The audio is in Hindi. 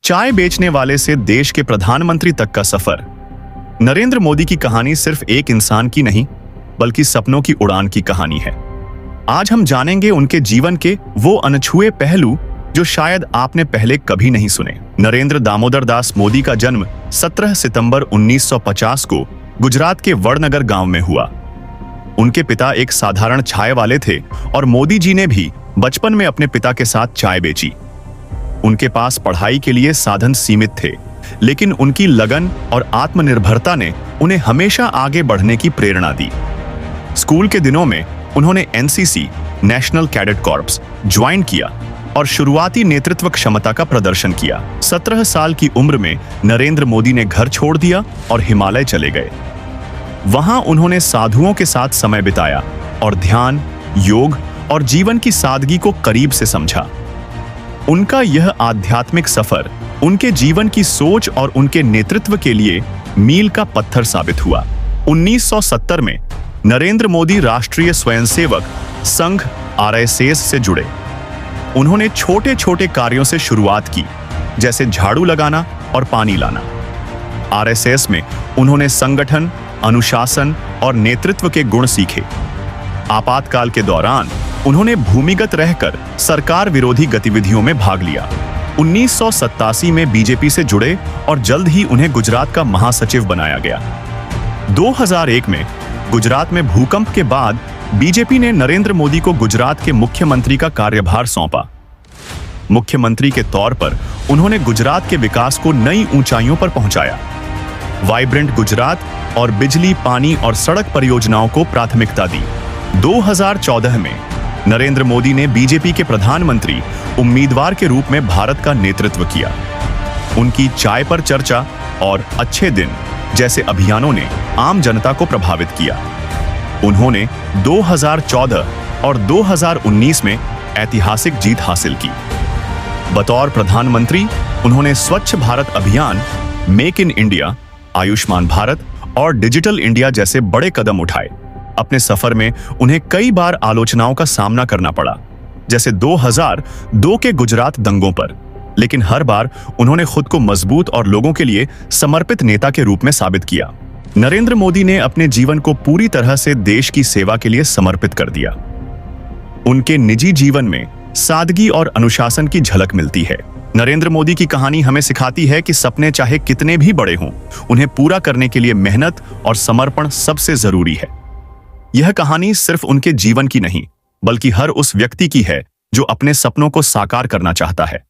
चाय बेचने वाले से देश के प्रधानमंत्री तक का सफर। नरेंद्र मोदी की कहानी सिर्फ एक इंसान की नहीं, बल्कि सपनों की उड़ान की कहानी है। आज हम जानेंगे उनके जीवन के वो अनछुए पहलू जो शायद आपने पहले कभी नहीं सुने। नरेंद्र दामोदर दास मोदी का जन्म 17 सितंबर 1950 को गुजरात के वडनगर गांव में हुआ। उनके पिता एक साधारण चाय वाले थे और मोदी जी ने भी बचपन में अपने पिता के साथ चाय बेची। उनके पास पढ़ाई के लिए साधन सीमित थे, लेकिन उनकी लगन और आत्मनिर्भरता ने उन्हें हमेशा आगे बढ़ने की प्रेरणा दी। स्कूल के दिनों में उन्होंने NCC national cadet corps join किया और शुरुआती नेतृत्व क्षमता का प्रदर्शन किया। 17 साल की उम्र में नरेंद्र मोदी ने घर छोड़ दिया और हिमालय चले गए। वहां उन्होंने साधुओं के साथ समय बिताया और ध्यान, योग और जीवन की सादगी को करीब से समझा। उनका यह आध्यात्मिक सफर उनके जीवन की सोच और उनके नेतृत्व के लिए मील का पत्थर साबित हुआ। 1970 में नरेंद्र मोदी राष्ट्रीय स्वयंसेवक संघ आरएसएस से जुड़े। उन्होंने छोटे छोटे कार्यों से शुरुआत की, जैसे झाड़ू लगाना और पानी लाना। आरएसएस में उन्होंने संगठन, अनुशासन और नेतृत्व के गुण सीखे। आपातकाल के दौरान उन्होंने भूमिगत रहकर सरकार विरोधी गतिविधियों में भाग लिया। 1987 में बीजेपी से जुड़े और जल्द ही उन्हें गुजरात का महासचिव बनाया गया। 2001 में गुजरात में भूकंप के बाद बीजेपी ने नरेंद्र मोदी को गुजरात के मुख्यमंत्री का कार्यभार सौंपा। मुख्यमंत्री के तौर पर उन्होंने गुजरात के विकास को नई ऊंचाइयों पर पहुंचाया। वाइब्रेंट गुजरात और बिजली, पानी और सड़क परियोजनाओं को प्राथमिकता दी। 2014 में नरेंद्र मोदी ने बीजेपी के प्रधानमंत्री उम्मीदवार के रूप में भारत का नेतृत्व किया। उनकी चाय पर चर्चा और अच्छे दिन जैसे अभियानों ने आम जनता को प्रभावित किया। उन्होंने 2014 और 2019 में ऐतिहासिक जीत हासिल की। बतौर प्रधानमंत्री उन्होंने स्वच्छ भारत अभियान, make in India, Ayushman Bharat और डिजिटल इंडिया जैसे बड़े कदम उठाए। अपने सफर में उन्हें कई बार आलोचनाओं का सामना करना पड़ा, जैसे 2002 के गुजरात दंगों पर, लेकिन हर बार उन्होंने खुद को मजबूत और लोगों के लिए समर्पित नेता के रूप में साबित किया। नरेंद्र मोदी ने अपने जीवन को पूरी तरह से देश की सेवा के लिए समर्पित कर दिया। उनके निजी जीवन में सादगी और अनुशासन की झलक मिलती है। नरेंद्र मोदी की कहानी हमें सिखाती है कि सपने चाहे कितने भी बड़े हों, उन्हें पूरा करने के लिए मेहनत और समर्पण सबसे जरूरी है। यह कहानी सिर्फ उनके जीवन की नहीं, बल्कि हर उस व्यक्ति की है जो अपने सपनों को साकार करना चाहता है।